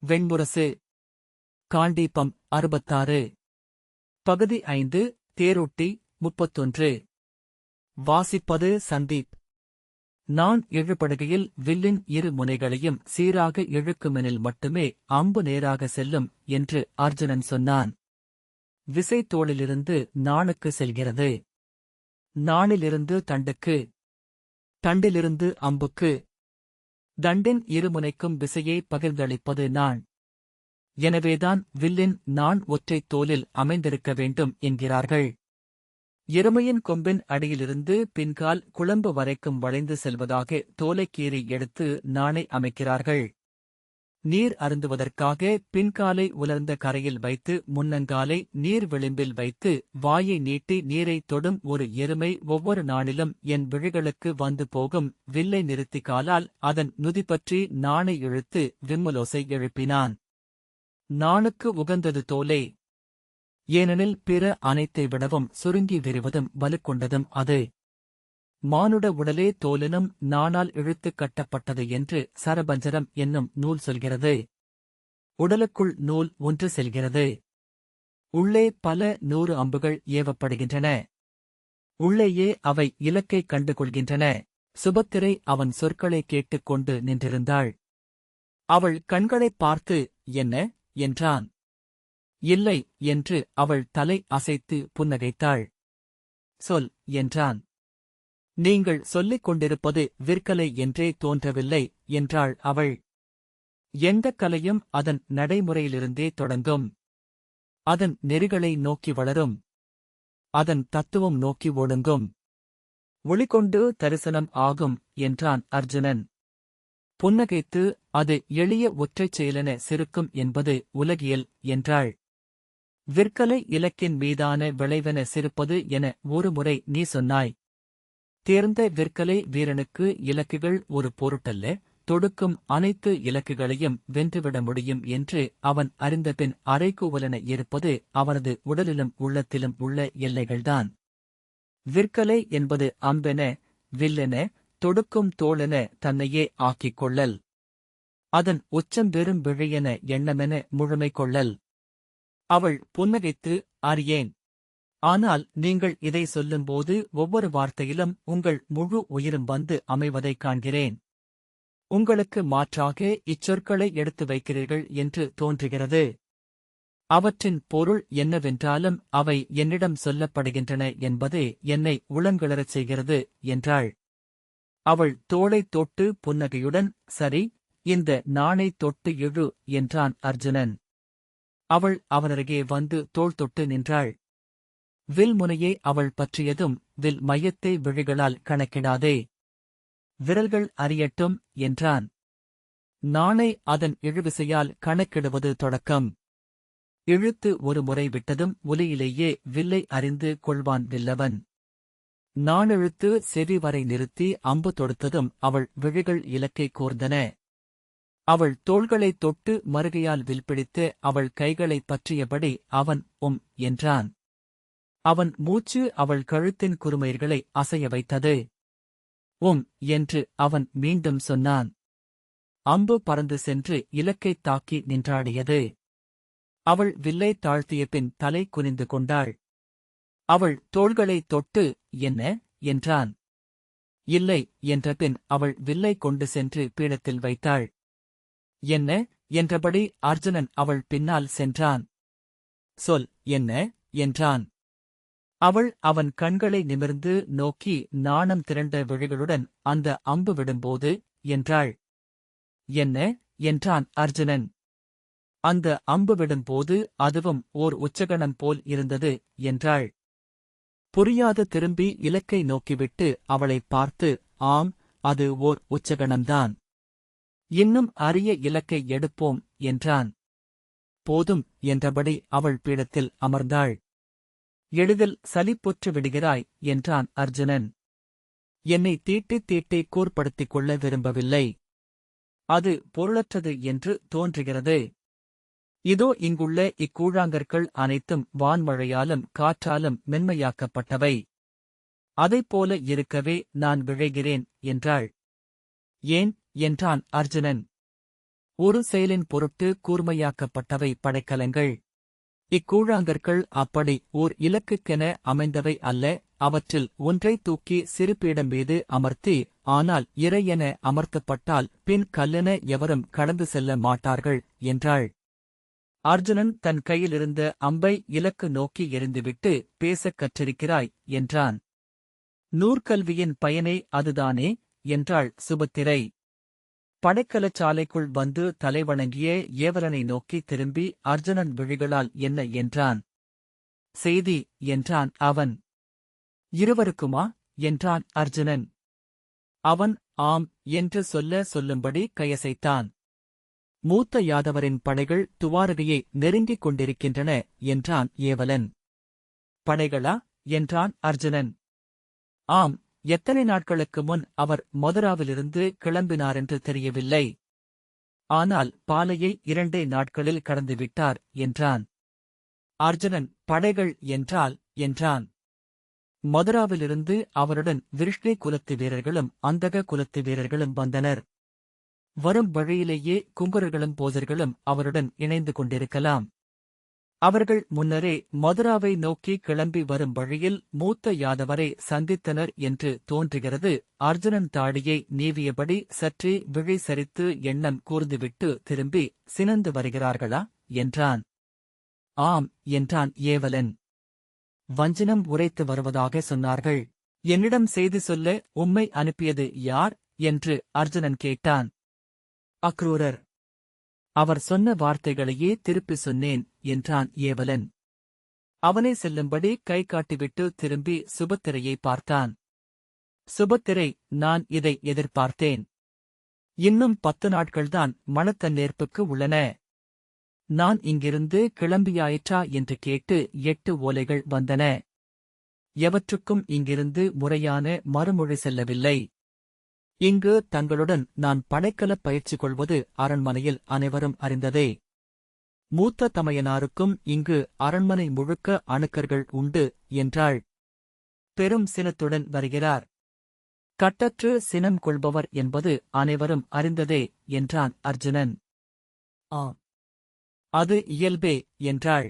வெண்முரசு. காண்டீபம் 66. பகுதி 5. தேரொட்டி 31. வாசிப்பது சந்தீப். நான் இழுபடுகையில் வில்லின் இரு முனைகளையும் சீராக இழுக்குமெனில் மட்டுமே அம்பு நேராக செல்லும் என்று அர்ஜுனன் சொன்னான். விசை தோளிலிருந்து நாணுக்கு செல்கிறது. நாணிலிருந்து தண்டுக்கு. தண்டிலிருந்து அம்புக்கு. தண்டின் இருமுனைக்கும் விசையை பகிர்ந்தளிப்பது நாண். எனவேதான் வில்லின் நாண் ஒற்றைத் தோலில் அமைந்திருக்க வேண்டும் என்கிறார்கள். எருமையின் கொம்பின் அடியிலிருந்து பின்கால் குளம்பு வரைக்கும் வளைந்து செல்வதாக தோலைக் கீறி எடுத்து நாணை அமைக்கிறார்கள். நீர் அருந்துவதற்காக பின்காலை உலர்ந்த கரையில் வைத்து முன்னங்காலை நீர் விளிம்பில் வைத்து வாயை நீட்டி நீரை தொடும் ஒரு எருமை ஒவ்வொரு நாளிலும் என் விழிகளுக்கு வந்து போகும் வில்லை நிறுத்தி காலால் அதன் நுதிப்பற்றி நாணை இழுத்து விம்மலோசை எழுப்பினான். நாணுக்கு உகந்தது தோலே. ஏனெனில் பிற அனைத்தை விடவும் சுருங்கி விரிவதும் வலுக்கொண்டதும் அது. மானுட உடலே தோலினும் நாணால் இழுத்துக் கட்டப்பட்டது என்று சரபஞ்சரம் என்னும் நூல் சொல்கிறது. உடலுக்குள் நூல் ஒன்று செல்கிறது. உள்ளே பல 100 அம்புகள் ஏவப்படுகின்றன. உள்ளேயே அவை இலக்கை கண்டுகொள்கின்றன. சுபத்திரை அவன் சொற்களை கேட்டுக்கொண்டு நின்றிருந்தாள். அவள் கண்களைப் பார்த்து, என்ன என்றான். இல்லை என்று அவள் தலை அசைத்து புன்னகைத்தாள். சொல் என்றான். நீங்கள் சொல்லிக் கொண்டிருப்பது விற்கலை என்றே தோன்றவில்லை என்றாள் அவள். எந்தக் கலையும் அதன் நடைமுறையிலிருந்தே தொடங்கும். அதன் நெறிகளை நோக்கி வளரும். அதன் தத்துவம் நோக்கி ஒடுங்கும். ஒளிகொண்டு தரிசனம் ஆகும் என்றான் அர்ஜுனன். புன்னகைத்து அது எளிய ஒற்றைச் செயலென சிறுக்கும் என்பது உலகியல் என்றாள். விற்கலை இலக்கின் மீதான விளைவென சிறுப்பது என ஒருமுறை நீ சொன்னாய். தேர்ந்த விற்கலை வீரனுக்கு இலக்குகள் ஒரு பொருட்டல்ல, தொடுக்கும் அனைத்து இலக்குகளையும் வென்றுவிட முடியும் என்று அவன் அறிந்தபின் அறைகூவலென இருப்பது அவனது உடலிலும் உள்ளத்திலும் உள்ள எல்லைகள்தான். விற்கலை என்பது அம்பென, வில்லென, தொடுக்கும் தோளென தன்னையே ஆக்கிக் கொள்ளல். அதன் உச்சம் வெறும் விழையென எண்ணமென முழுமை கொள்ளல். அவள் புன்னகைத்து, அறியேன். ஆனால் நீங்கள் இதை சொல்லும்போது ஒவ்வொரு வார்த்தையிலும் உங்கள் முழு உயிரும் வந்து அமைவதைக் காண்கிறேன். உங்களுக்கு மாற்றாக இச்சொற்களை எடுத்து வைக்கிறீர்கள் என்று தோன்றுகிறது. அவற்றின் பொருள் என்னவென்றாலும் அவை என்னிடம் சொல்லப்படுகின்றன என்பதே என்னை உளங்கிளறச் செய்கிறது என்றாள். அவள் தோளைத் தொட்டு புன்னகையுடன், சரி, இந்த நாணைத் தொட்டு இழு என்றான் அர்ஜுனன். அவள் அவனருகே வந்து தோள் தொட்டு நின்றாள். வில் முனையே அவள் பற்றியதும் வில் மையத்தை விழிகளால் கணக்கிடாதே. விரல்கள் அறியட்டும் என்றான். நாணை அதன் இழுவிசையால் கணக்கிடுவது தொடக்கம். இழுத்து ஒரு முறை விட்டதும் ஒலியிலேயே வில்லை அறிந்து கொள்வான் வில்லவன். நாணிழுத்து செவி வரை நிறுத்தி அம்பு தொடுத்ததும் அவள் விழிகள் இலக்கை கூர்ந்தன. அவள் தோள்களைத் தொட்டு மறுகையால் வில்பிடித்து அவள் கைகளைப் பற்றியபடி அவன் என்றான். அவன் மூச்சு அவள் கழுத்தின் குறுமயிர்களை அசைய வைத்தது. என்று அவன் மீண்டும் சொன்னான். அம்பு பறந்து சென்று இலக்கைத் தாக்கி நின்றாடியது. அவள் வில்லை தாழ்த்திய பின் தலை குனிந்து கொண்டாள். அவள் தோள்களைத் தொட்டு, என்ன என்றான். இல்லை என்றபின் அவள் வில்லை கொண்டு சென்று பீடத்தில் வைத்தாள். என்ன என்றபடி அர்ஜுனன் அவள் பின்னால் சென்றான். சொல் என்ன என்றான். அவள் அவன் கண்களை நிமிர்ந்து நோக்கி நாணம் திரண்ட விழிகளுடன் அந்த அம்பு விடும்போது என்றாள். என்ன என்றான் அர்ஜுனன். அந்த அம்பு விடும்போது அதுவும் ஓர் உச்சகணம் போல் இருந்தது என்றாள். புரியாது திரும்பி இலக்கை நோக்கிவிட்டு அவளைப் பார்த்து, ஆம், அது ஓர் உச்சகணம்தான். இன்னும் அரிய இலக்கை எடுப்போம் என்றான். போதும் என்றபடி அவள் பீடத்தில் அமர்ந்தாள். எளிதில் சலிப்புற்று விடுகிறாய் என்றான் அர்ஜுனன். என்னை தீட்டித் தீட்டி கூர்ப்படுத்திக் கொள்ள விரும்பவில்லை. அது பொருளற்றது என்று தோன்றுகிறது. இதோ இங்குள்ள இக்கூழாங்கற்கள் அனைத்தும் வான்மழையாலும் காற்றாலும் மென்மையாக்கப்பட்டவை. அதைப்போல இருக்கவே நான் விழைகிறேன் என்றாள். ஏன் என்றான் அர்ஜுனன். ஒரு செயலின் பொருட்டு கூர்மையாக்கப்பட்டவை படைக்கலங்கள். இக்கூழாங்கற்கள் அப்படி ஓர் இலக்குக்கென அமைந்தவை அல்ல, அவற்றில் ஒன்றை தூக்கி சிறு பீடம் மீது அமர்த்தி, ஆனால் இறை என அமர்த்தப்பட்டால் பின் கல்லென எவரும் கடந்து செல்ல மாட்டார்கள் என்றாள். அர்ஜுனன் தன் கையிலிருந்த அம்பை இலக்கு நோக்கி எறிந்துவிட்டு, பேசக் கற்றிருக்கிறாய் என்றான். நூற்கல்வியின் பயனே அதுதானே என்றாள் சுபத்திரை. படைக்கலச் சாலைக்குள் வந்து தலைவணங்கிய ஏவலனை நோக்கி திரும்பி அர்ஜுனன் விழிகளால் என்ன என்றான். செய்தி என்றான் அவன். இருவருக்குமா என்றான் அர்ஜுனன். அவன் ஆம் என்று சொல்லும்படி கையசைத்தான். மூத்த யாதவரின் படைகள் துவாரகையை நெருங்கிக் கொண்டிருக்கின்றன என்றான் ஏவலன். படைகளா என்றான் அர்ஜுனன். ஆம், எத்தனை நாட்களுக்கு முன் அவர் மதுராவிலிருந்து கிளம்பினாரென்று தெரியவில்லை. ஆனால் பாலையை 2 நாட்களில் கடந்துவிட்டார் என்றான். அர்ஜுனன் படைகள் என்றான். மதுராவிலிருந்து அவருடன் விருஷ்ணி குலத்து வீரர்களும் அந்தக குலத்து வீரர்களும் வந்தனர். வரும் வழியிலேயே குங்குரர்களும் போசர்களும் அவருடன் இணைந்து கொண்டிருக்கலாம். அவர்கள் முன்னரே மதுராவை நோக்கி கிளம்பி வரும் வழியில் மூத்த யாதவரை சந்தித்தனர் என்று தோன்றுகிறது. அர்ஜுனன் தாடியை நீவியபடி சற்றே விழி சரித்து எண்ணம் கூர்ந்துவிட்டு திரும்பி, சினந்து வருகிறார்களா என்றான். ஆம் என்றான் ஏவலன். வஞ்சினம் உரைத்து வருவதாக சொன்னார்கள். என்னிடம் செய்தி சொல்ல உம்மை அனுப்பியது யார் என்று அர்ஜுனன் கேட்டான். அக்ரூரர். அவர் சொன்ன வார்த்தைகளையே திருப்பி சொன்னேன் என்றான் ஏவலன். அவனை செல்லும்படி கை காட்டிவிட்டு திரும்பி சுபத்திரையை பார்த்தான். சுபத்திரை, நான் இதை எதிர்பார்த்தேன். இன்னும் 10 நாட்கள்தான் மணத்தன்னேற்புக்கு உள்ளன. நான் இங்கிருந்து கிளம்பியாயிற்றா என்று கேட்டு 8 ஓலைகள் வந்தன. எவற்றுக்கும் இங்கிருந்து முறையான மறுமொழி செல்லவில்லை. இங்கு தங்களுடன் நான் படைக்கலப் பயிற்சி கொள்வது அரண்மனையில் அனைவரும் அறிந்ததே. மூத்த தமையனாருக்கும் இங்கு அரண்மனை முழுக்க அணுக்கர்கள் உண்டு என்றாள். பெரும் சினத்துடன் வருகிறார். கட்டற்று சினம் கொள்பவர் என்பது அனைவரும் அறிந்ததே என்றான் அர்ஜுனன். ஆம், அது இயல்பே என்றாள்.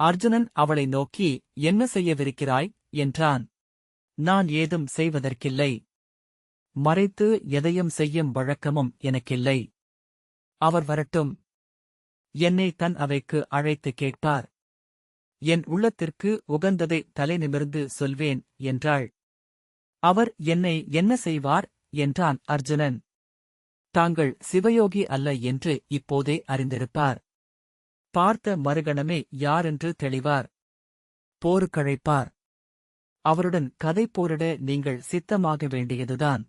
அர்ஜுனன் அவளை நோக்கி, என்ன செய்யவிருக்கிறாய் என்றான். நான் ஏதும் செய்வதற்கில்லை. மறைத்து எதையும் செய்யும் வழக்கமும் எனக்கில்லை. அவர் வரட்டும். என்னை தன் அவைக்கு அழைத்து கேட்பார். என் உள்ளத்திற்கு உகந்ததை தலை நிமிர்ந்து சொல்வேன் என்றாள். அவர் என்னை என்ன செய்வார் என்றான் அர்ஜுனன். தாங்கள் சிவயோகி அல்ல என்று இப்போதே அறிந்திருப்பார். பார்த்த மறுகணமே யாரென்று தெளிவார். போருக்கழைப்பார். அவருடன் கதை போரிட நீங்கள் சித்தமாக வேண்டியதுதான்.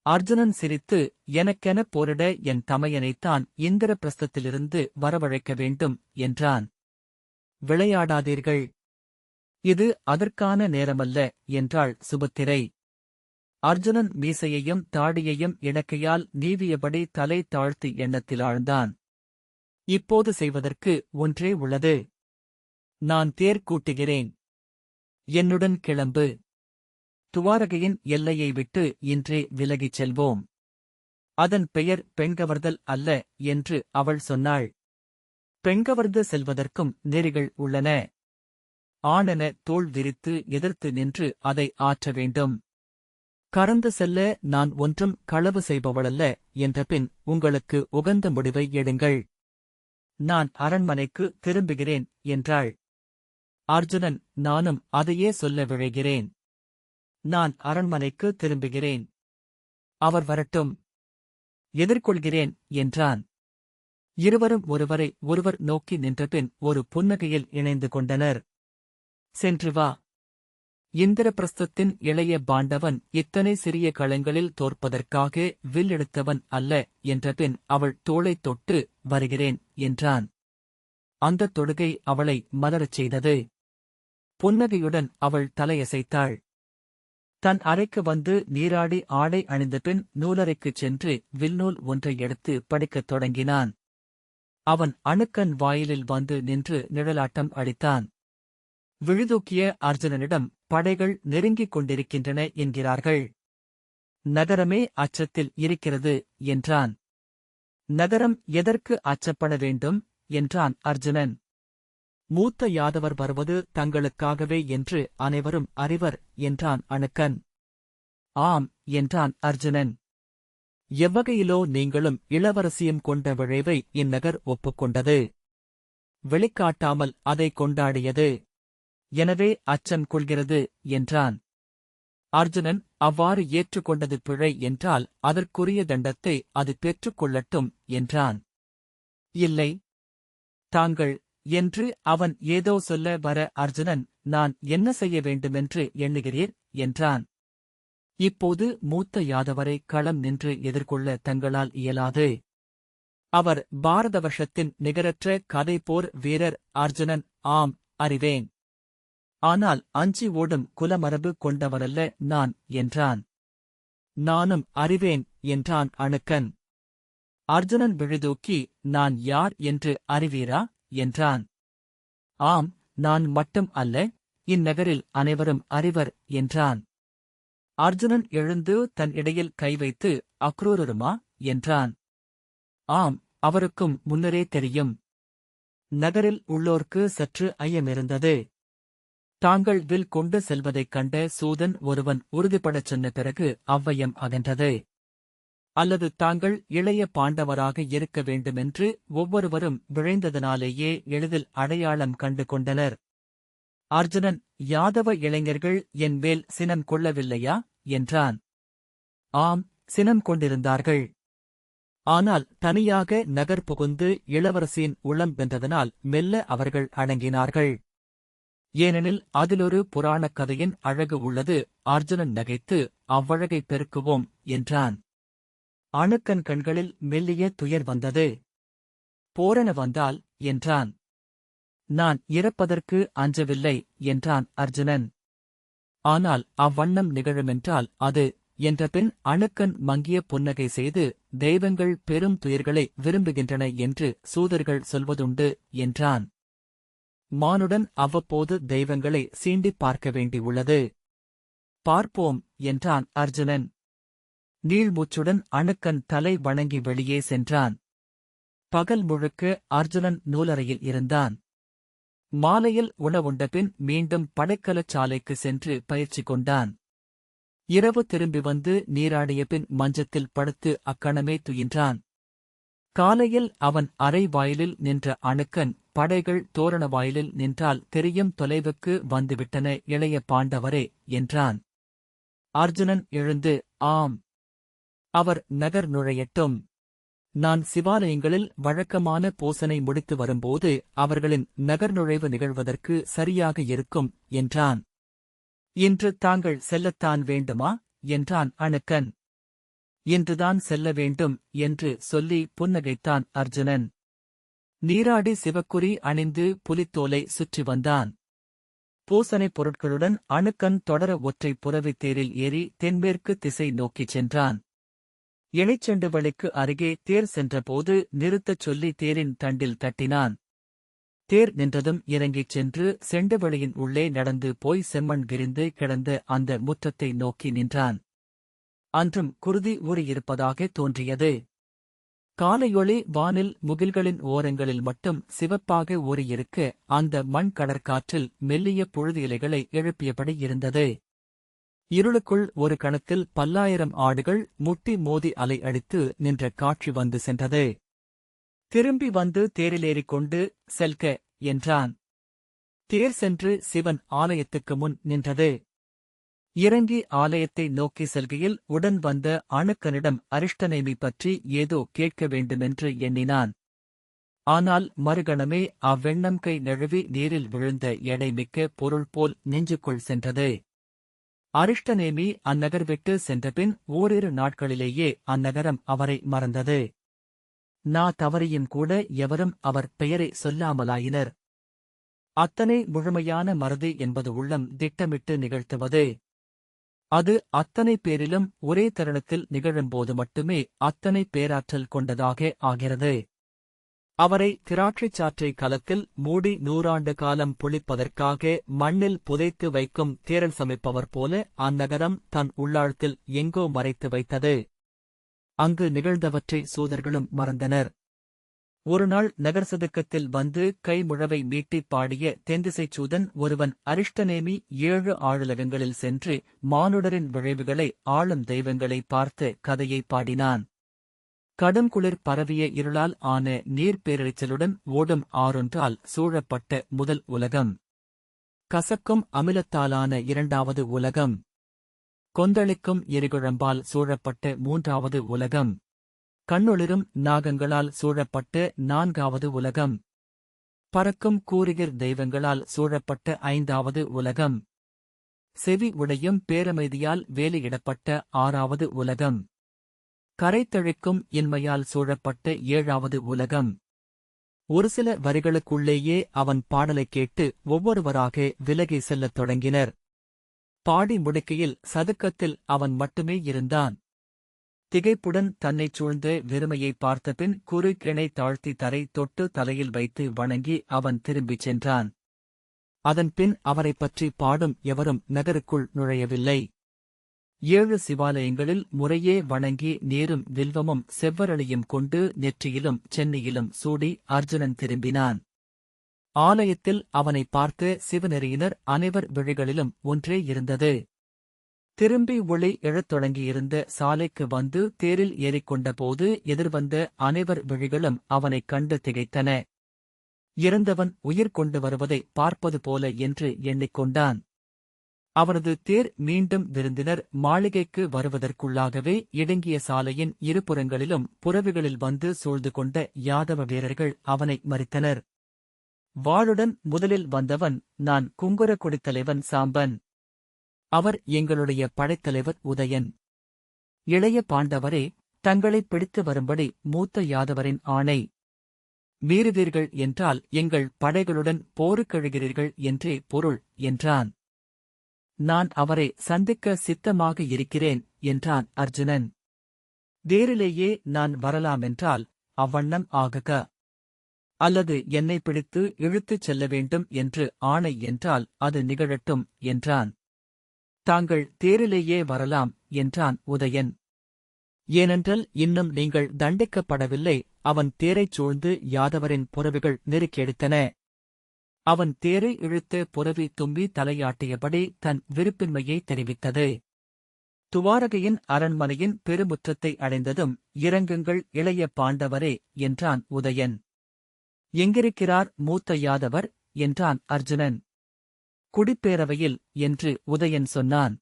அர்ஜுனன் சிரித்து, எனக்கென போரிட என் தமையனைத்தான் இந்திரபிரஸ்தத்திலிருந்து வரவழைக்க வேண்டும் என்றான். விளையாடாதீர்கள். இது அதற்கான நேரமல்ல என்றாள் சுபத்திரை. அர்ஜுனன் மீசையையும் தாடியையும் இடக்கையால் நீவியபடி தலை தாழ்த்தி எண்ணத்தில் ஆழ்ந்தான். இப்போது செய்வதற்கு ஒன்றே உள்ளது. நான் தேர் கூட்டுகிறேன். என்னுடன் கிளம்பு. துவாரகையின் எல்லையை விட்டு இன்றே விலகிச் செல்வோம். அதன் பெயர் பெண்கவர்தல் அல்ல என்று அவள் சொன்னாள். பெண்கவர்ந்து செல்வதற்கும் நெறிகள் உள்ளன. ஆணென தோள் விரித்து எதிர்த்து நின்று அதை ஆற்ற வேண்டும். கறந்து செல்ல நான் ஒன்றும் களவு செய்பவளல்ல என்றபின் உங்களுக்கு உகந்த முடிவை எடுங்கள். நான் அரண்மனைக்கு திரும்புகிறேன் என்றாள். அர்ஜுனன், நானும் அதையே சொல்ல விழைகிறேன். நான் அரண்மனைக்கு திரும்புகிறேன். அவர் வரட்டும். எதிர்கொள்கிறேன் என்றான். இருவரும் ஒருவரை ஒருவர் நோக்கி நின்றபின் ஒரு புன்னகையில் இணைந்து கொண்டனர். சென்று வா. இந்திரபிரஸ்தத்தின் இளைய பாண்டவன் இத்தனை சிறிய களங்களில் தோற்பதற்காக வில்லெடுத்தவன் அல்ல என்றபின் அவள் தோளைத் தொட்டு வருகிறேன் என்றான். அந்தத் தொடுகை அவளை மலரச் செய்தது. புன்னகையுடன் அவள் தலையசைத்தாள். தன் அறைக்கு வந்து நீராடி ஆடை அணிந்தபின் நூலறைக்குச் சென்று வில்நூல் ஒன்றை எடுத்து படிக்கத் தொடங்கினான். அவன் அணுக்கன் வாயிலில் வந்து நின்று நிழலாட்டம் அடித்தான். விழுதூக்கிய அர்ஜுனனிடம், படைகள் நெருங்கிக் கொண்டிருக்கின்றன என்கிறார்கள். நகரமே அச்சத்தில் இருக்கிறது என்றான். நகரம் எதற்கு அச்சப்பட வேண்டும் என்றான் அர்ஜுனன். மூத்த யாதவர் வருவது தங்களுக்காகவே என்று அனைவரும் அறிவர் என்றான் அணுக்கன். ஆம் என்றான் அர்ஜுனன். எவ்வகையிலோ நீங்களும் இளவரசியும் கொண்ட விழைவை இந்நகர் ஒப்புக்கொண்டது. வெளிக்காட்டாமல் அதை கொண்டாடியது. எனவே அச்சம் கொள்கிறது என்றான். அர்ஜுனன் அவ்வாறு ஏற்றுக்கொண்டது பிழை என்றால் அதற்குரிய தண்டத்தை அது பெற்றுக்கொள்ளட்டும் என்றான். இல்லை, தாங்கள் என்று அவன் ஏதோ சொல்ல வர அர்ஜுனன், நான் என்ன செய்ய வேண்டுமென்று எண்ணுகிறீர் என்றான். இப்போது மூத்த யாதவரை களம் நின்று எதிர்கொள்ள தங்களால் இயலாது. அவர் பாரதவர்ஷத்தின் நிகரற்ற கதைப்போர் வீரர் அர்ஜுனன். ஆம், அறிவேன். ஆனால் அஞ்சி ஓடும் குலமரபு கொண்டவரல்ல நான் என்றான். நானும் அறிவேன் என்றான் அணுக்கன். அர்ஜுனன் விழிதூக்கி, நான் யார் என்று அறிவீரா என்றான். ஆம், நான் மட்டும் அல்ல, இந்நகரில் அனைவரும் அறிவர் என்றான். அர்ஜுனன் எழுந்து தன் இடையில் கை வைத்து, அக்ரூரருமா என்றான். ஆம், அவருக்கும் முன்னரே தெரியும். நகரில் உள்ளோர்க்கு சற்று ஐயமிருந்தது. தாங்கள் வில் கொண்டு செல்வதைக் கண்ட சூதன் ஒருவன் உறுதிப்படச் சொன்ன பிறகு அவ்வையம் அகன்றது. அல்லது தாங்கள் இளைய பாண்டவராக இருக்க வேண்டுமென்று ஒவ்வொருவரும் விழைந்ததனாலேயே எளிதில் அடையாளம் கண்டு கொண்டனர். அர்ஜுனன், யாதவ இளைஞர்கள் என் மேல் சினம் கொள்ளவில்லையா என்றான். ஆம், சினம் கொண்டிருந்தார்கள். ஆனால் தனியாக நகர் புகுந்து இளவரசியின் உளம் வென்றதனால் மெல்ல அவர்கள் அடங்கினார்கள். ஏனெனில் அதிலொரு புராணக் கதையின் அழகு உள்ளது. அர்ஜுனன் நகைத்து, அவ்வழகை பெருக்குவோம் என்றான். அணுக்கன் கண்களில் மெல்லிய துயர் வந்தது. போரென வந்தால் என்றான். நான் இறப்பதற்கு அஞ்சவில்லை என்றான் அர்ஜுனன். ஆனால் அவ்வண்ணம் நிகழுமென்றால் அது என்றபின் அணுக்கன் மங்கிய புன்னகை செய்து, தெய்வங்கள் பெரும் துயர்களை விரும்புகின்றன என்று சூதர்கள் சொல்வதுண்டு என்றான். மானுடன் அவ்வப்போது தெய்வங்களை சீண்டிப் பார்க்க வேண்டியுள்ளது. பார்ப்போம் என்றான் அர்ஜுனன். நீள்மூச்சுடன் அணுக்கன் தலை வணங்கி வெளியே சென்றான். பகல் முழுக்க அர்ஜுனன் நூலறையில் இருந்தான். மாலையில் உணவுண்டபின் மீண்டும் படைக்கலச் சாலைக்கு சென்று பயிற்சி கொண்டான். இரவு திரும்பி வந்து நீராடிய பின் மஞ்சத்தில் படுத்து அக்கணமே துயின்றான். காலையில் அவன் அறை வாயிலில் நின்ற அணுக்கன், படைகள் தோரண வாயிலில் நின்றால் தெரியும் தொலைவுக்கு வந்துவிட்டன இளைய பாண்டவரே என்றான். அர்ஜுனன் எழுந்து, ஆம், அவர் நகர் நுழையட்டும். நான் சிவாலயங்களில் வழக்கமான பூசனை முடித்து வரும்போது அவர்களின் நகர் நுழைவு நிகழ்வதற்கு சரியாக இருக்கும் என்றான். இன்று தாங்கள் செல்லத்தான் வேண்டுமா என்றான் அணுக்கன். இன்றுதான் செல்ல வேண்டும் என்று சொல்லி புன்னகைத்தான் அர்ஜுனன். நீராடி சிவக்குறி அணிந்து புலித்தோலை சுற்றி வந்தான். பூசனைப் பொருட்களுடன் அணுக்கன் தொடர ஒற்றை புறவித் தேரில் ஏறி தென்மேற்கு திசை நோக்கிச் சென்றான். இணைச்செண்டு வழிக்கு அருகே தேர் சென்றபோது நிறுத்தச் சொல்லி தேரின் தண்டில் தட்டினான். தேர் நின்றதும் இறங்கிச் சென்று செண்டுவெளியின் உள்ளே நடந்து போய் செம்மண் விரிந்து கிடந்த அந்த முற்றத்தை நோக்கி நின்றான். அன்றும் குருதி ஊறியிருப்பதாக தோன்றியது. காலையொளி வானில் முகில்களின் ஓரங்களில் மட்டும் சிவப்பாக ஊறியிருக்க அந்த மண் கடற்காற்றில் மெல்லிய புழுதி இலைகளை எழுப்பியபடி இருந்தது. இருளுக்குள் ஒரு கணத்தில் 10,000 ஆடுகள் முட்டி மோதி அலை அடித்து நின்ற காட்சி வந்து சென்றது. திரும்பி வந்து தேரிலேறிக் கொண்டு செல்க என்றான். தேர் சென்று சிவன் ஆலயத்துக்கு முன் நின்றது. இறங்கி ஆலயத்தை நோக்கி செல்கையில் உடன் வந்த அணுக்கனிடம் அரிஷ்டநேமி பற்றி ஏதோ கேட்க வேண்டுமென்று எண்ணினான். ஆனால் மறுகணமே அவ்வெண்ணம் கை நழுவி நீரில் விழுந்த எடைமிக்க பொருள் போல் நெஞ்சுக்குள் சென்றது. அரிஷ்டநேமி அந்நகர் விட்டு சென்றபின் ஓரிரு நாட்களிலேயே அந்நகரம் அவரை மறந்தது. தவறியும் கூட எவரும் அவர் பெயரை சொல்லாமலாயினர். அத்தனை முழுமையான மறதி என்பது உள்ளம் திட்டமிட்டு நிகழ்த்துவது. அது அத்தனை பேரிலும் ஒரே தருணத்தில் நிகழும்போது மட்டுமே அத்தனை பேராற்றல் கொண்டதாக ஆகிறது. அவரை திராட்சைச் சாற்றை கலத்தில் மூடி 100 ஆண்டு காலம் புளிப்பதற்காக மண்ணில் புதைத்து வைக்கும் தேரல் சமைப்பவர் போல அந்நகரம் தன் உள்ளாழ்த்தில் எங்கோ மறைத்து வைத்தது. அங்கு நிகழ்ந்தவற்றை சூதர்களும் மறந்தனர். ஒருநாள் நகர்சதுக்கத்தில் வந்து கைமுழவை மீட்டிப் பாடிய தென்திசைச் சூதன் ஒருவன் அரிஷ்டநேமி 7 ஆழுலகங்களில் சென்று மானுடரின் விழைவுகளை ஆளும் தெய்வங்களை பார்த்த கதையை பாடினான். கடுங்குளிர் பரவிய இருளால் ஆன நீர் பேரிரைச்சலுடன் ஓடும் ஆறொன்றால் சூழப்பட்ட முதல் உலகம். கசக்கும் அமிலத்தாலான 2வது உலகம். கொந்தளிக்கும் எரிகுழம்பால் சூழப்பட்ட 3வது உலகம். கண்ணொளிரும் நாகங்களால் சூழப்பட்ட 4வது உலகம். பறக்கும் கூரிகிர் தெய்வங்களால் சூழப்பட்ட 5வது உலகம். செவி உடையும் பேரமைதியால் வேலியிடப்பட்ட 6வது உலகம். கரைத்தழிக்கும் இன்மையால் சூழப்பட்ட 7வது உலகம். ஒரு சில வரிகளுக்குள்ளேயே அவன் பாடலைக் கேட்டு ஒவ்வொருவராக விலகி செல்லத் தொடங்கினர். பாடி முடிக்கையில் சதுக்கத்தில் அவன் மட்டுமே இருந்தான். திகைப்புடன் தன்னைச் சூழ்ந்த வெறுமையை பார்த்தபின் குறுக்கிணை தாழ்த்தி தரை தொட்டு தலையில் வைத்து வணங்கி அவன் திரும்பிச் சென்றான். அதன்பின் அவரைப் பற்றி பாடும் எவரும் நகருக்குள் நுழையவில்லை. 7 சிவாலயங்களில் முறையே வணங்கி நீரும் வில்வமும் செவ்வரளியும் கொண்டு நெற்றியிலும் சென்னியிலும் சூடி அர்ஜுனன் திரும்பினான். ஆலயத்தில் அவனைப் பார்த்த சிவநெறியினர் அனைவர் விழிகளிலும் ஒன்றே இருந்தது. திரும்பி ஒளி எழத் தொடங்கியிருந்த சாலைக்கு வந்து தேரில் ஏறிக்கொண்டபோது எதிர்வந்த அனைவர் விழிகளும் அவனைக் கண்டு திகைத்தன. இறந்தவன் உயிர் கொண்டு வருவதை பார்ப்பது போல என்று எண்ணிக்கொண்டான். அவனது தேர் மீண்டும் விருந்தினர் மாளிகைக்கு வருவதற்குள்ளாகவே இடுங்கிய சாலையின் இருபுறங்களிலும் புறவிகளில் வந்து சூழ்ந்து கொண்ட யாதவ வீரர்கள் அவனை மறித்தனர். வாளுடன் முதலில் வந்தவன் நான் குங்குரக்குடித் தலைவன் சாம்பன். அவர் எங்களுடைய படைத்தலைவர் உதயன். இளைய பாண்டவரே, தங்களைப் பிடித்து வரும்படி மூத்த யாதவரின் ஆணை. மீறுவீர்கள் என்றால் எங்கள் படைகளுடன் போருக்கழுகிறீர்கள் என்றே பொருள் என்றான். நான் அவரை சந்திக்க சித்தமாக இருக்கிறேன் என்றான் அர்ஜுனன். தேரிலேயே நான் வரலாமென்றால் அவ்வண்ணம் ஆகுக. அல்லது என்னை பிடித்து இழுத்துச் செல்ல வேண்டும் என்று ஆணை என்றால் அது நிகழட்டும் என்றான். தாங்கள் தேரிலேயே வரலாம் என்றான் உதயன். ஏனென்றால் இன்னும் நீங்கள் தண்டிக்கப்படவில்லை. அவன் தேரைச் சூழ்ந்து யாதவரின் புறவிகள் நெருக்கெடுத்தன. அவன் தேரை இழுத்த புறவி தும்பி தலையாட்டியபடி தன் விருப்பின்மையை தெரிவித்தது. துவாரகையின் அரண்மனையின் பெருமுற்றத்தை அடைந்ததும் இறங்குங்கள் இளைய பாண்டவரே என்றான் உதயன். எங்கிருக்கிறார் மூத்த யாதவர் என்றான் அர்ஜுனன். குடிப்பேரவையில் என்று உதயன் சொன்னான்.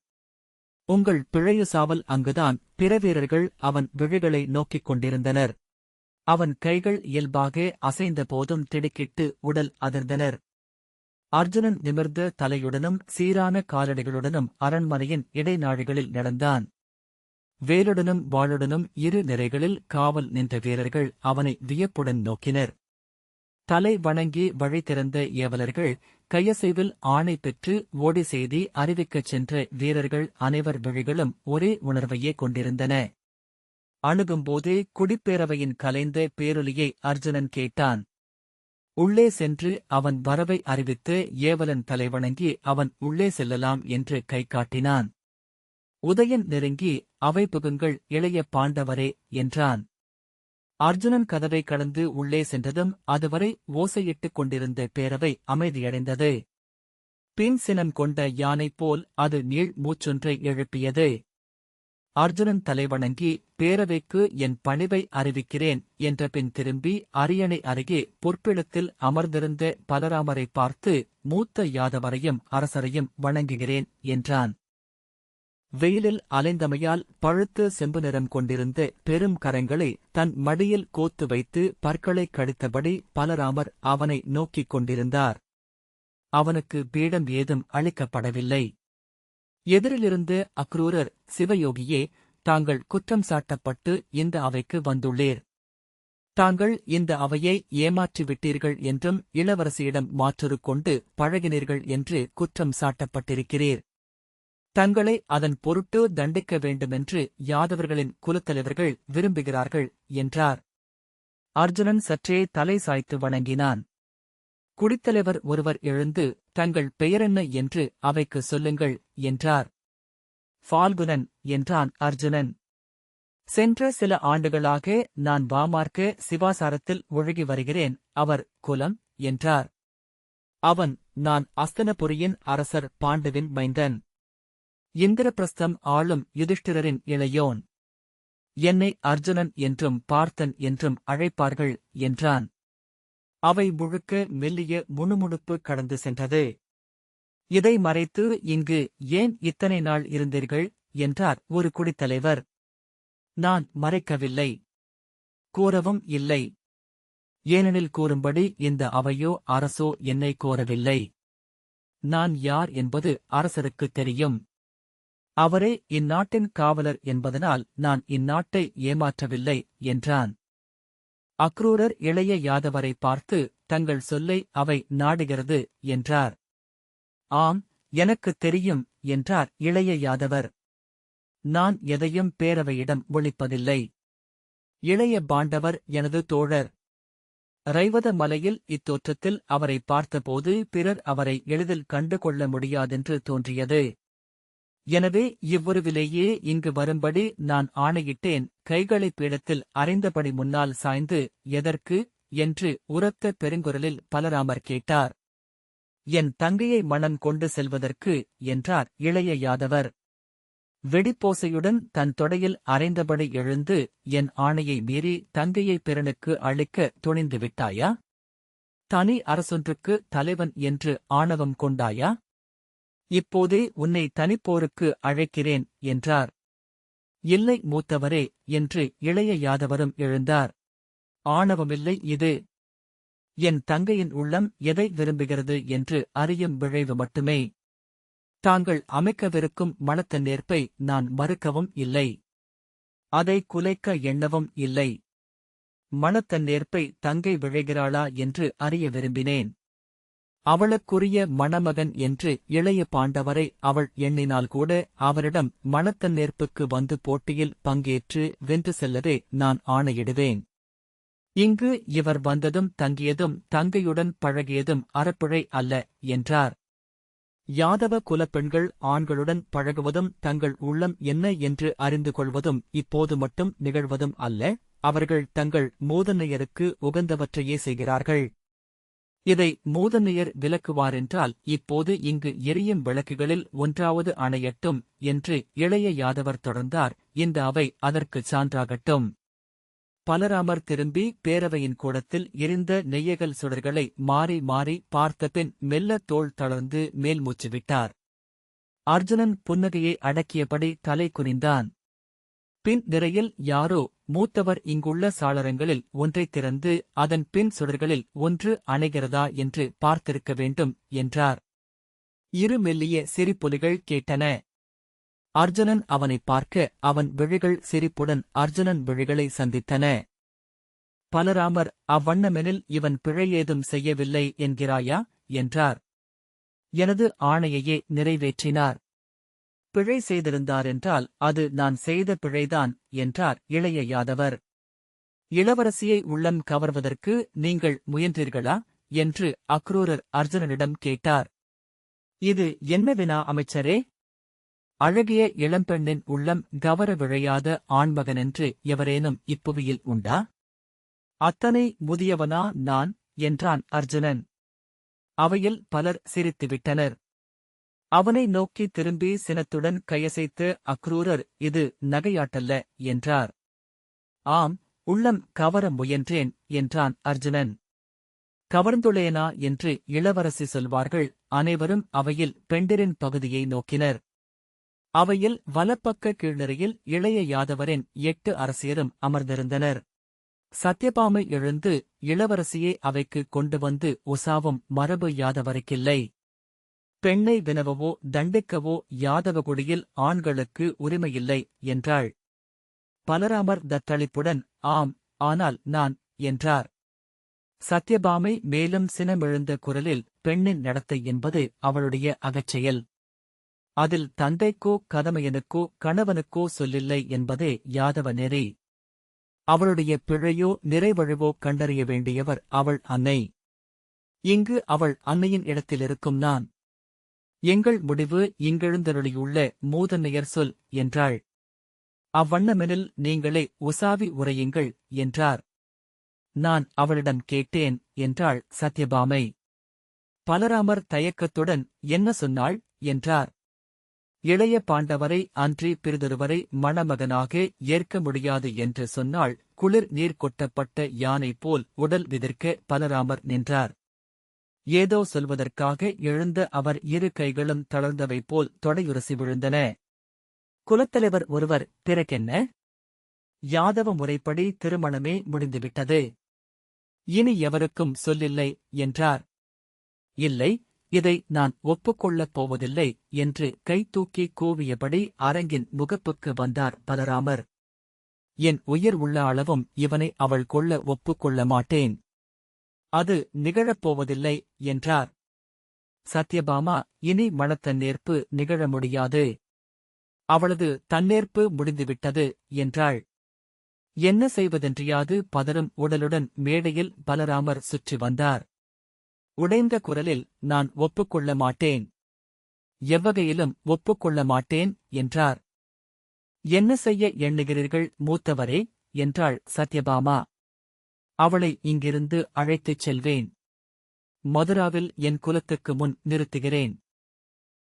உங்கள் பிழைய சாவல் அங்குதான். பிற வீரர்கள் அவன் விழிகளை நோக்கிக் கொண்டிருந்தனர். அவன் கைகள் இயல்பாக அசைந்த போதும் திடுக்கிட்டு உடல் அதிர்ந்தனர். அர்ஜுனன் நிமிர்ந்த தலையுடனும் சீரான காலடிகளுடனும் அரண்மனையின் இடைநாழிகளில் நடந்தான். வேலுடனும் வாளுடனும் 2 நிரைகளில் காவல் நின்ற வீரர்கள் அவனை வியப்புடன் நோக்கினர். தலை வணங்கி வழி திறந்த ஏவலர்கள் கையசைவில் ஆணை பெற்று ஓடி செய்தி அறிவிக்கச் சென்ற வீரர்கள் அனைவர் விழிகளும் ஒரே உணர்வையே கொண்டிருந்தன. அணுகும்போதே குடிப்பேரவையின் கலைந்த பேரொலியை அர்ஜுனன் கேட்டான். உள்ளே சென்று அவன் வரவை அறிவித்து ஏவலன் தலைவணங்கி அவன் உள்ளே செல்லலாம் என்று கை காட்டினான். உதயன் நெருங்கி அவை புகுங்கள் இளைய பாண்டவரே என்றான். அர்ஜுனன் கதவை கடந்து உள்ளே சென்றதும் அதுவரை ஓசையிட்டுக் கொண்டிருந்த பேரவை அமைதியடைந்தது. பின் சினம் கொண்ட யானை போல் அது நீள் மூச்சொன்றை எழுப்பியது. அர்ஜுனன் தலைவணங்கி பேரவைக்கு என் பணிவை அறிவிக்கிறேன் என்ற பின் திரும்பி அரியணை அருகே பொற்பிடத்தில் அமர்ந்திருந்த பலராமரை பார்த்து மூத்த யாதவரையும் அரசரையும் வணங்குகிறேன் என்றான். வெயிலில் அலைந்தமையால் பழுத்து செம்பு நிறம் கொண்டிருந்த பெரும் கரங்களை தன் மடியில் கோத்து வைத்து பற்களைக் கடித்தபடி பலராமர் அவனை நோக்கிக் கொண்டிருந்தார். அவனுக்கு பீடம் ஏதும் அளிக்கப்படவில்லை. எதிரிலிருந்து அக்ரூரர், சிவயோகியே, தாங்கள் குற்றம் சாட்டப்பட்டு இந்த அவைக்கு வந்துள்ளீர். தாங்கள் இந்த அவையை ஏமாற்றிவிட்டீர்கள் என்றும் இளவரசியிடம் மாற்றொரு கொண்டு பழகினீர்கள் என்று குற்றம் சாட்டப்பட்டிருக்கிறீர். தங்களை அதன் பொருட்டு தண்டிக்க வேண்டுமென்று யாதவர்களின் குலத்தலைவர்கள் விரும்புகிறார்கள் என்றார். அர்ஜுனன் சற்றே தலை சாய்த்து வணங்கினான். குடித்தலைவர் ஒருவர் எழுந்து தங்கள் பெயரென்ன என்று அவைக்கு சொல்லுங்கள் என்றார். ஃபால்குனன் என்றான் அர்ஜுனன். சென்ற சில ஆண்டுகளாக நான் வாமார்க்க சிவாசாரத்தில் ஒழுகி வருகிறேன். அவர் குலம் என்றார். அவன், நான் அஸ்தனபுரியின் அரசர் பாண்டுவின் மைந்தன். இந்திரபிரஸ்தம் ஆளும் யுதிஷ்டிரரின் இளையோன். என்னை அர்ஜுனன் என்றும் பார்த்தன் என்றும் அழைப்பார்கள் என்றான். அவை முழுக்க மெல்லிய முணுமுணுப்பு கடந்து சென்றது. இதை மறைத்து இங்கு ஏன் இத்தனை நாள் இருந்தீர்கள் என்றார் ஒரு குடித்தலைவர். நான் மறைக்கவில்லை, கூறவும் இல்லை. ஏனெனில் கூறும்படி இந்த அவையோ அரசோ என்னை கோரவில்லை. நான் யார் என்பது அரசருக்குத் தெரியும். அவரே இந்நாட்டின் காவலர் என்பதனால் நான் இந்நாட்டை ஏமாற்றவில்லை என்றான். அக்ரூரர் இளைய யாதவரை பார்த்து, தங்கள் சொல்லை அவை நாடுகிறது என்றார். ஆம், எனக்குத் தெரியும் என்றார் இளைய யாதவர். நான் எதையும் பேரவையிடம் ஒளிப்பதில்லை. இளைய பாண்டவர் எனது தோழர். ரைவத மலையில் இத்தோற்றத்தில் அவரை பார்த்தபோது பிறர் அவரை எளிதில் கண்டு கொள்ள முடியாதென்று தோன்றியது. எனவே இவ்வுருவிலேயே இங்கு வரும்படி நான் ஆணையிட்டேன். கைகளை பீடத்தில் அறைந்தபடி முன்னால் சாய்ந்து, எதற்கு என்று உரத்த பெருங்குரலில் பலராமர் கேட்டார். என் தங்கையை மணம் கொண்டு செல்வதற்கு என்றார் இளைய யாதவர். வெடிப்போசையுடன் தன் தொடையில் அறைந்தபடி எழுந்து, என் ஆணையை மீறி தங்கையை பிறனுக்கு அளிக்க துணிந்து விட்டாயா? தனி அரசொன்றுக்கு தலைவன் என்று ஆணவம் கொண்டாயா? இப்போதே உன்னை தனிப்போருக்கு அழைக்கிறேன் என்றார். இல்லை மூத்தவரே என்று இளைய யாதவரும் எழுந்தார். ஆணவமில்லை இது. என் தங்கையின் உள்ளம் எதை விரும்புகிறது என்று அறியும் விழைவு மட்டுமே. தாங்கள் அமைக்கவிருக்கும் மணத்த நேர்ப்பை நான் மறுக்கவும் இல்லை. அதை குலைக்க எண்ணவும் இல்லை. மணத்த நேர்ப்பை தங்கை விழைகிறாளா என்று அறிய விரும்பினேன். அவளுக்குரிய மணமகன் என்று இளைய பாண்டவரை அவள் எண்ணினால் கூட அவரிடம் மணத்த நேர்ப்புக்கு வந்து போட்டியில் பங்கேற்று வென்று செல்லவே நான் ஆணையிடுவேன். இங்கு இவர் வந்ததும் தங்கியதும் தங்கையுடன் பழகியதும் அறப்பிழை அல்ல என்றார். யாதவ குலப்பெண்கள் ஆண்களுடன் பழகுவதும் தங்கள் உள்ளம் என்ன என்று அறிந்து கொள்வதும் இப்போது மட்டும் நிகழ்வதும் அல்ல. அவர்கள் தங்கள் மூதன்னையருக்கு உகந்தவற்றையே செய்கிறார்கள். இதை மூதன்னையர் விலக்குவாரென்றால் இப்போது இங்கு எரியும் விளக்குகளில் ஒன்றாவது அணையட்டும் என்று இளைய யாதவர் தொடர்ந்தார். இந்த அவை அதற்குச் சான்றாகட்டும். பலராமர் திரும்பி பேரவையின் கூடத்தில் எரிந்த நெய்யகல் சுடர்களை மாறி மாறி பார்த்தபின் மெல்ல தோள் தளர்ந்து மேல் மூச்சு விட்டார். அர்ஜுனன் புன்னகையை அடக்கியபடி தலை குனிந்தான். பின் நிறையில் யாரோ மூத்தவர் இங்குள்ள சாளரங்களில் ஒன்றைத் திறந்து அதன் பின் சுடர்களில் ஒன்று அணைகிறதா என்று பார்த்திருக்க வேண்டும் என்றார். இரு மெல்லிய சிரிப்பொலிகள் கேட்டன. அர்ஜுனன் அவனைப் பார்க்க அவன் விழிகள் சிரிப்புடன் அர்ஜுனன் விழிகளை சந்தித்தன. பலராமர், அவ்வண்ணமெனில் இவன் பிழையேதும் செய்யவில்லை என்கிறாயா என்றார். எனது ஆணையையே நிறைவேற்றினார். பிழை செய்திருந்தாரென்றால் அது நான் செய்த பிழைதான் என்றார் இளைய யாதவர். இளவரசியை உள்ளம் கவர்வதற்கு நீங்கள் முயன்றீர்களா என்று அக்ரூரர் அர்ஜுனனிடம் கேட்டார். இது என்ன வினா அமைச்சரே? அழகிய இளம்பெண்ணின் உள்ளம் கவர விழையாத ஆண்மகனென்று எவரேனும் இப்புவியில் உண்டா? அத்தனை முதியவனா நான் என்றான் அர்ஜுனன். அவையில் பலர் சிரித்துவிட்டனர். அவனை நோக்கி திரும்பி சினத்துடன் கையசைத்து அக்ரூரர், இது நகையாட்டல்ல என்றார். ஆம், உள்ளம் கவர முயன்றேன் என்றான் அர்ஜுனன். கவர்ந்துளேனா என்று இளவரசி சொல்வார்கள். அனைவரும் அவையில் பெண்டிரின் பகுதியை நோக்கினர். அவையில் வலப்பக்க கீழ்நிறையில் இளைய யாதவரின் 8 அரசியரும் அமர்ந்திருந்தனர். சத்யபாமை எழுந்து இளவரசியை அவைக்கு கொண்டு வந்து உசாவும் மரபு யாதவருக்கில்லை. பெண்ணை வினவவோ தண்டிக்கவோ யாதவகுடியில் ஆண்களுக்கு உரிமையில்லை என்றாள். பலராமர் தத்தளிப்புடன், ஆம், ஆனால் நான் என்றார். சத்யபாமை மேலும் சினமெழுந்த குரலில், பெண்ணின் நடத்தை என்பது அவளுடைய அகச்செயல். அதில் தந்தைக்கோ கதமையனுக்கோ கணவனுக்கோ சொல்லில்லை என்பதே யாதவ நெறி. அவளுடைய பிழையோ நிறைவழிவோ கண்டறிய வேண்டியவர் அவள் அன்னை. இங்கு அவள் அன்னையின் இடத்திலிருக்கும் நான். எங்கள் முடிவு இங்கெழுந்தருளியுள்ள மூதன்னையர் சொல் என்றாள். அவ்வண்ணமெனில் நீங்களே உசாவி உரையுங்கள் என்றார். நான் அவளிடம் கேட்டேன் என்றாள் சத்யபாமை. பலராமர் தயக்கத்துடன் என்ன சொன்னாள் என்றார். இளைய பாண்டவரை அன்றி பிறிதொருவரை மணமகனாக ஏற்க முடியாது என்று சொன்னாள். குளிர் நீர் கொட்டப்பட்ட யானை போல் உடல் விதிர்க்க பலராமர் நின்றார். ஏதோ சொல்வதற்காக எழுந்த அவர் இரு கைகளும் தளர்ந்தவை போல் தொடையுரசி விழுந்தன. குலத்தலைவர் ஒருவர், பிறகென்ன? யாதவ முறைப்படி திருமணமே முடிந்துவிட்டது. இனி எவருக்கும் சொல்லில்லை என்றார். இல்லை, இதை நான் ஒப்புக்கொள்ளப் போவதில்லை என்று கை தூக்கி கூவியபடி அரங்கின் முகப்புக்கு வந்தார் பலராமர். என் உயிர் உள்ள அளவும் இவனை அவள் கொள்ள ஒப்புக்கொள்ள மாட்டேன். அது நிகழப்போவதில்லை என்றார். சத்யபாமா, இனி மணத்தன்னேற்பு நிகழ முடியாது. அவளது தன்னேற்பு முடிந்துவிட்டது என்றாள். என்ன செய்வதென்றியாது பதறும் உடலுடன் மேடையில் பலராமர் சுற்றி வந்தார். உடைந்த குரலில், நான் ஒப்புக்கொள்ள மாட்டேன், எவ்வகையிலும் ஒப்புக்கொள்ள மாட்டேன் என்றார். என்ன செய்ய எண்ணுகிறீர்கள் மூத்தவரே என்றாள் சத்யபாமா. அவளை இங்கிருந்து அழைத்துச் செல்வேன். மதுராவில் என் குலத்துக்கு முன் நிறுத்துகிறேன்.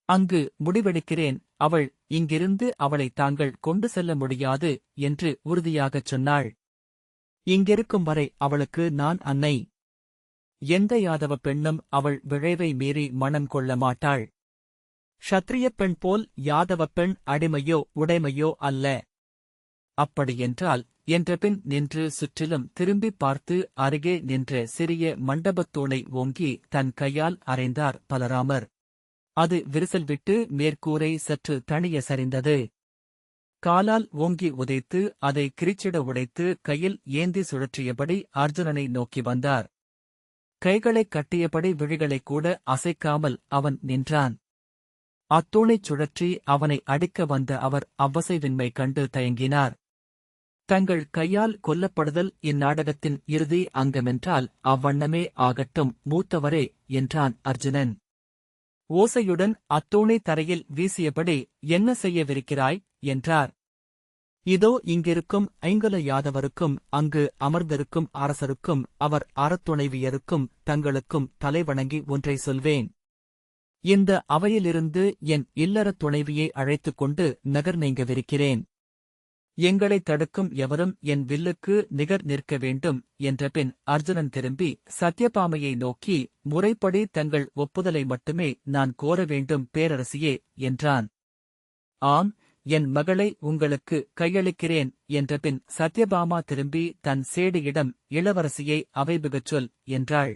அங்கு முடிவெடுக்கிறேன். அவள் இங்கிருந்து அவளை தாங்கள் கொண்டு செல்ல முடியாது என்று உறுதியாகச் சொன்னாள். இங்கிருக்கும் வரை அவளுக்கு நான் அன்னை. எந்த யாதவ பெண்ணும் அவள் விழைவை மீறி மனம் கொள்ள மாட்டாள். க்ஷத்ரியப் பெண் போல் யாதவப் பெண் அடிமையோ உடைமையோ அல்ல. அப்படியென்றால் என்றபின் நின்று சுற்றிலும் திரும்பிப் பார்த்து அருகே நின்ற சிறிய மண்டபத்தூணை ஓங்கி தன் கையால் அறைந்தார் பலராமர். அது விரிசல் விட்டு மேற்கூரை சற்று தணிய சரிந்தது. காலால் ஓங்கி உதைத்து அதை கிரிச்சிட உடைத்து கையில் ஏந்தி சுழற்றியபடி அர்ஜுனனை நோக்கி வந்தார். கைகளைக் கட்டியபடி விழிகளைக் கூட அசைக்காமல் அவன் நின்றான். அத்தூணைச் சுழற்றி அவனை அடிக்க வந்த அவர் அவ்வசைவின்மை கண்டு தயங்கினார். தங்கள் கையால் கொல்லப்படுதல் இந்நாடகத்தின் இறுதி அங்கமென்றால் அவ்வண்ணமே ஆகட்டும் மூத்தவரே என்றான் அர்ஜுனன். ஓசையுடன் அத்தூணை தரையில் வீசியபடி, என்ன செய்யவிருக்கிறாய் என்றார். இதோ இங்கிருக்கும் ஐங்குல யாதவருக்கும் அங்கு அமர்ந்திருக்கும் அரசருக்கும் அவர் அறத்துணைவியருக்கும் தங்களுக்கும் தலைவணங்கி ஒன்றை சொல்வேன். இந்த அவையிலிருந்து என் இல்லறத் துணைவியை அழைத்துக் கொண்டு நகர் நீங்கவிருக்கிறேன். எங்களைத் தடுக்கும் எவரும் என் வில்லுக்கு நிகர் நிற்க வேண்டும் என்றபின் அர்ஜுனன் திரும்பி சத்யபாமையை நோக்கி, முறைப்படி தங்கள் ஒப்புதலை மட்டுமே நான் கோர வேண்டும் பேரரசியே என்றான். ஆம், என் மகளை உங்களுக்கு கையளிக்கிறேன் என்றபின் சத்யபாமா திரும்பி தன் சேடியிடம், இளவரசியை அவைபுகச் சொல் என்றாள்.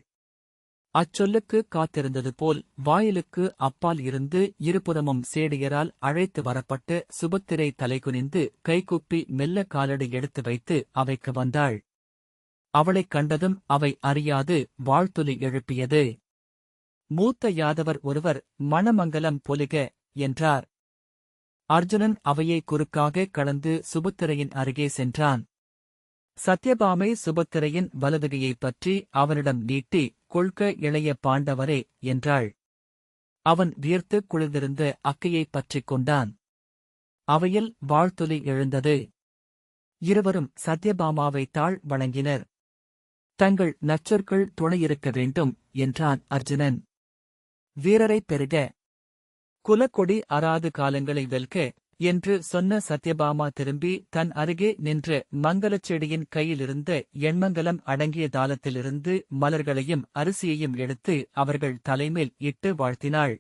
அச்சொல்லுக்கு காத்திருந்தது போல் வாயிலுக்கு அப்பால் இருந்து இருபுறமும் சேடியரால் அழைத்து வரப்பட்டு சுபத்திரை தலைகுனிந்து கைகுப்பி மெல்ல காலடி எடுத்து வைத்து அவைக்கு வந்தாள். அவளைக் கண்டதும் அவை அறியாது வாழ்த்துலி எழுப்பியது. மூத்த யாதவர் ஒருவர், மணமங்கலம் பொலிக என்றார். அர்ஜுனன் அவையை குறுக்காக கடந்து சுபத்திரையின் அருகே சென்றான். சத்யபாமை சுபத்திரையின் வலதுகையைப் பற்றி அவனிடம் நீட்டி, கொள்க இளைய பாண்டவரே என்றாள். அவன் வியர்த்து குளிர்ந்திருந்த அக்கையைப் பற்றிக் கொண்டான். அவையில் வாழ்த்துலி எழுந்தது. இருவரும் சத்யபாமாவை தாழ் வணங்கினர். தங்கள் நச்சொற்கள் துணையிருக்க வேண்டும் என்றான் அர்ஜுனன். வீரரைப் பெறுக, குலக்கொடி அராது காலங்களை வெல்க என்று சொன்ன சத்யபாமா திரும்பி தன் அருகே நின்ற மங்கலச் செடியின் கையிலிருந்த எண்மங்கலம் அடங்கிய தாளத்திலிருந்து மலர்களையும் அரிசியையும் எடுத்து அவர்கள் தலைமேல் இட்டு வாழ்த்தினாள்.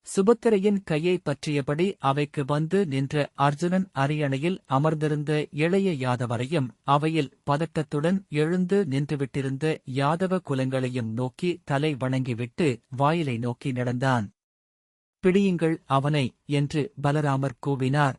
சுபத்திரையின் கையைப் பற்றியபடி அவைக்கு வந்து நின்ற அர்ஜுனன் அரியணையில் அமர்ந்திருந்த இளைய யாதவரையும் அவையில் பதட்டத்துடன் எழுந்து நின்றுவிட்டிருந்த யாதவ குலங்களையும் நோக்கி தலை வணங்கிவிட்டு வாயிலை நோக்கி நடந்தான். பிடியுங்கள் அவனை என்று பலராமர் கூவினார்.